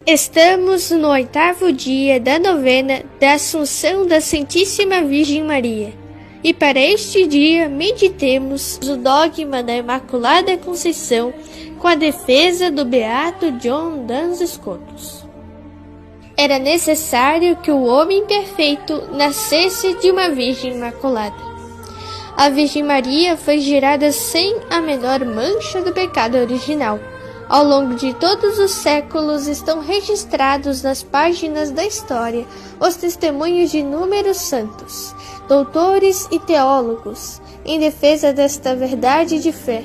Estamos no 8º dia da novena da Assunção da Santíssima Virgem Maria, e para este dia meditemos o dogma da Imaculada Conceição com a defesa do beato João Duns Scotus. Era necessário que o homem perfeito nascesse de uma Virgem Imaculada. A Virgem Maria foi gerada sem a menor mancha do pecado original. Ao longo de todos os séculos estão registrados nas páginas da história os testemunhos de inúmeros santos, doutores e teólogos em defesa desta verdade de fé.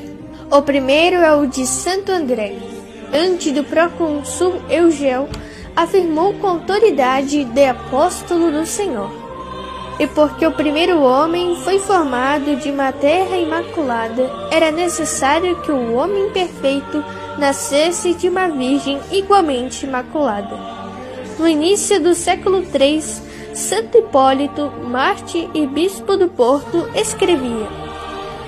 O primeiro é o de Santo André. Antes do procônsul Eugeu, afirmou com autoridade de apóstolo do Senhor. E porque o primeiro homem foi formado de uma terra imaculada, era necessário que o homem perfeito nascesse de uma virgem igualmente imaculada. No início do século III, Santo Hipólito, mártir e bispo do Porto, escrevia: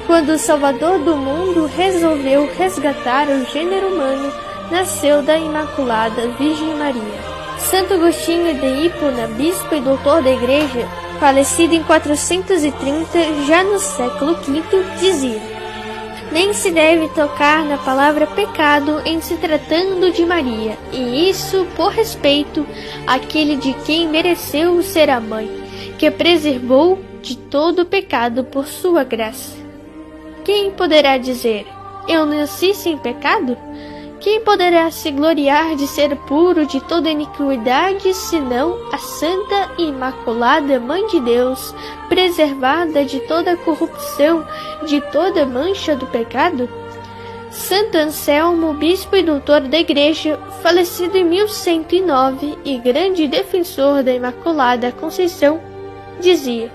quando o Salvador do mundo resolveu resgatar o gênero humano, nasceu da Imaculada Virgem Maria. Santo Agostinho de Hipona, bispo e doutor da Igreja, falecido em 430, já no século V, dizia: nem se deve tocar na palavra pecado em se tratando de Maria, e isso por respeito àquele de quem mereceu ser a mãe, que a preservou de todo pecado por sua graça. Quem poderá dizer: eu nasci sem pecado? Quem poderá se gloriar de ser puro de toda iniquidade, senão a Santa e Imaculada Mãe de Deus, preservada de toda corrupção, de toda mancha do pecado? Santo Anselmo, bispo e doutor da Igreja, falecido em 1109 e grande defensor da Imaculada Conceição, dizia: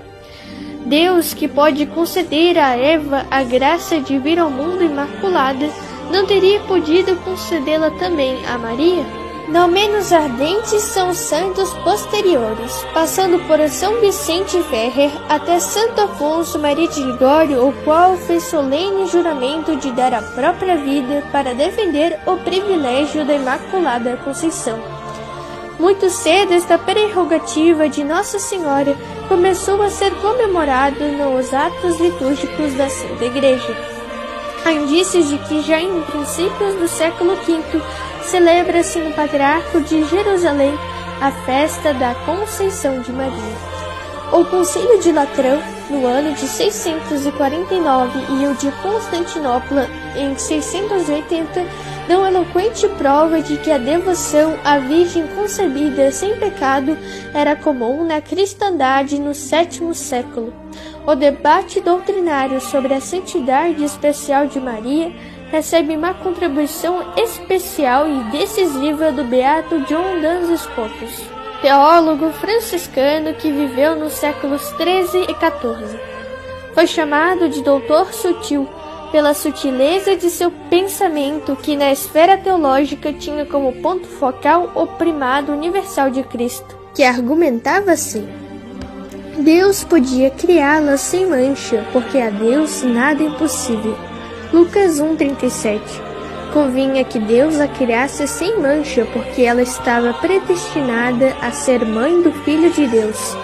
Deus, que pode conceder a Eva a graça de vir ao mundo imaculada, não teria podido concedê-la também a Maria? Não menos ardentes são os santos posteriores, passando por São Vicente Ferrer até Santo Afonso Maria de Ligório, o qual fez solene juramento de dar a própria vida para defender o privilégio da Imaculada Conceição. Muito cedo esta prerrogativa de Nossa Senhora começou a ser comemorada nos atos litúrgicos da Santa Igreja. Há indícios de que já em princípios do século V celebra-se no Patriarca de Jerusalém a festa da Conceição de Maria. O Concílio de Latrão, no ano de 649, e o de Constantinopla, em 680, dão eloquente prova de que a devoção à Virgem concebida sem pecado era comum na cristandade no sétimo século. O debate doutrinário sobre a santidade especial de Maria recebe uma contribuição especial e decisiva do beato João Duns Scotus, teólogo franciscano que viveu nos séculos XIII e XIV. Foi chamado de doutor sutil pela sutileza de seu pensamento, que na esfera teológica tinha como ponto focal o primado universal de Cristo, que argumentava assim: Deus podia criá-la sem mancha, porque a Deus nada é impossível. Lucas 1,37. Convinha que Deus a criasse sem mancha, porque ela estava predestinada a ser mãe do Filho de Deus,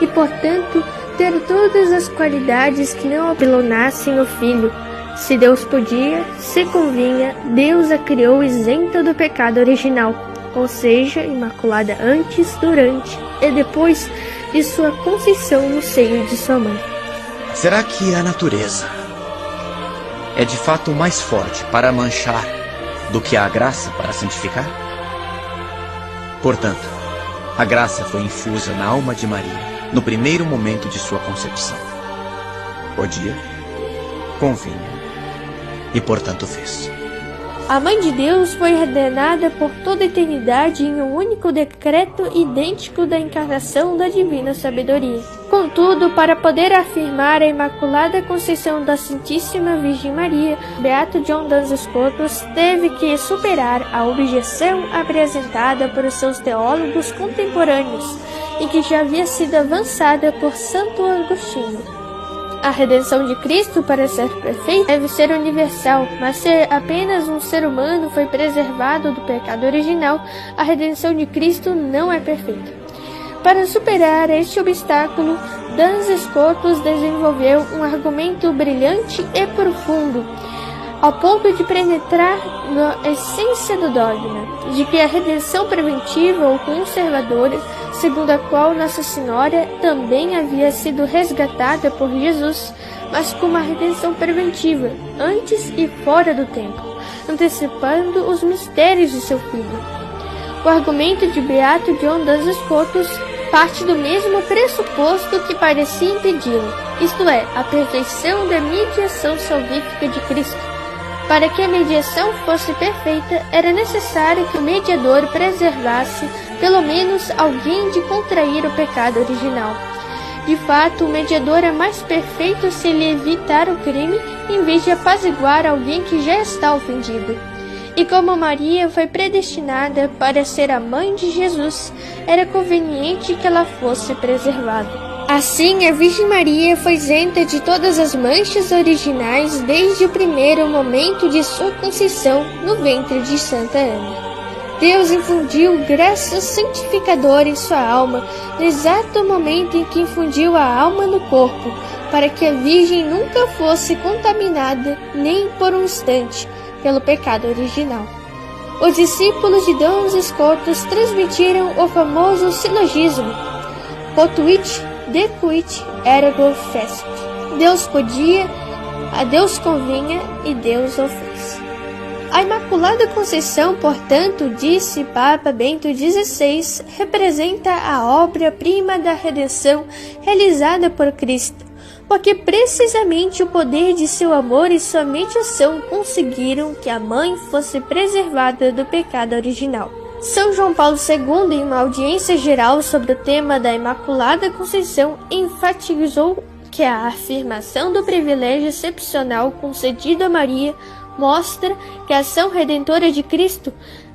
e, portanto, ter todas as qualidades que não apelonassem o Filho. Se Deus podia, se convinha, Deus a criou isenta do pecado original, ou seja, imaculada antes, durante e depois de sua conceição no seio de sua mãe. Será que a natureza é de fato mais forte para manchar do que a graça para santificar? Portanto, a graça foi infusa na alma de Maria no primeiro momento de sua concepção. Podia, convinha e, portanto, fez. A Mãe de Deus foi ordenada por toda a eternidade em um único decreto idêntico da encarnação da divina sabedoria. Contudo, para poder afirmar a Imaculada Conceição da Santíssima Virgem Maria, beato João Duns Scotus teve que superar a objeção apresentada por seus teólogos contemporâneos e que já havia sido avançada por Santo Agostinho. A redenção de Cristo, para ser perfeita, deve ser universal, mas se apenas um ser humano foi preservado do pecado original, a redenção de Cristo não é perfeita. Para superar este obstáculo, Duns Scotus desenvolveu um argumento brilhante e profundo, ao ponto de penetrar na essência do dogma, de que a redenção preventiva ou conservadora, segundo a qual Nossa Senhora também havia sido resgatada por Jesus, mas como a redenção preventiva, antes e fora do tempo, antecipando os mistérios de seu Filho. O argumento de Beato John Duns Scotus parte do mesmo pressuposto que parecia impedi-lo, isto é, a perfeição da mediação salvífica de Cristo. Para que a mediação fosse perfeita, era necessário que o mediador preservasse pelo menos alguém de contrair o pecado original. De fato, o mediador é mais perfeito se ele evitar o crime em vez de apaziguar alguém que já está ofendido. E como Maria foi predestinada para ser a mãe de Jesus, era conveniente que ela fosse preservada. Assim, a Virgem Maria foi isenta de todas as manchas originais desde o primeiro momento de sua conceição no ventre de Santa Ana. Deus infundiu graça santificadora em sua alma no exato momento em que infundiu a alma no corpo, para que a Virgem nunca fosse contaminada, nem por um instante, pelo pecado original. Os discípulos de Duns Scotus transmitiram o famoso silogismo: Potuit, decuit, ergo fecit. Deus podia, a Deus convinha e Deus o fez. A Imaculada Conceição, portanto, disse Papa Bento XVI, representa a obra-prima da redenção realizada por Cristo, porque precisamente o poder de seu amor e sua mediação conseguiram que a mãe fosse preservada do pecado original. São João Paulo II, em uma audiência geral sobre o tema da Imaculada Conceição, enfatizou que a afirmação do privilégio excepcional concedido a Maria mostra que a ação redentora de Cristo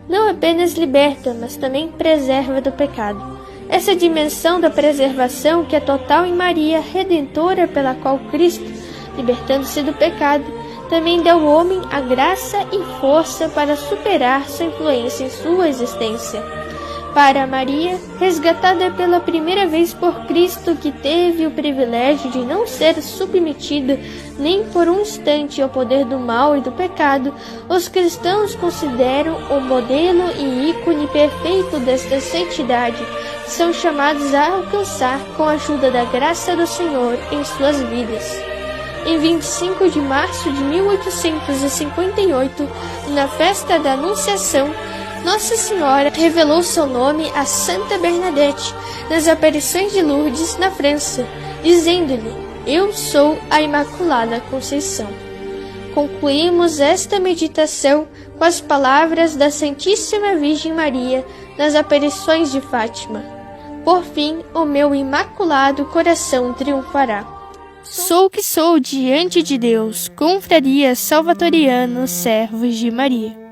não apenas liberta, mas também preserva do pecado. Essa dimensão da preservação, que é total em Maria, redentora pela qual Cristo, libertando-se do pecado, também deu ao homem a graça e força para superar sua influência em sua existência. Para Maria, resgatada pela primeira vez por Cristo, que teve o privilégio de não ser submetida nem por um instante ao poder do mal e do pecado, os cristãos consideram o modelo e ícone perfeito desta santidade, que são chamados a alcançar com a ajuda da graça do Senhor em suas vidas. Em 25 de março de 1858, na festa da Anunciação, Nossa Senhora revelou seu nome a Santa Bernadette nas aparições de Lourdes, na França, dizendo-lhe: Eu sou a Imaculada Conceição. Concluímos esta meditação com as palavras da Santíssima Virgem Maria nas aparições de Fátima: Por fim, o meu imaculado coração triunfará. Sou o que sou diante de Deus, confraria salvatoriano, servos de Maria.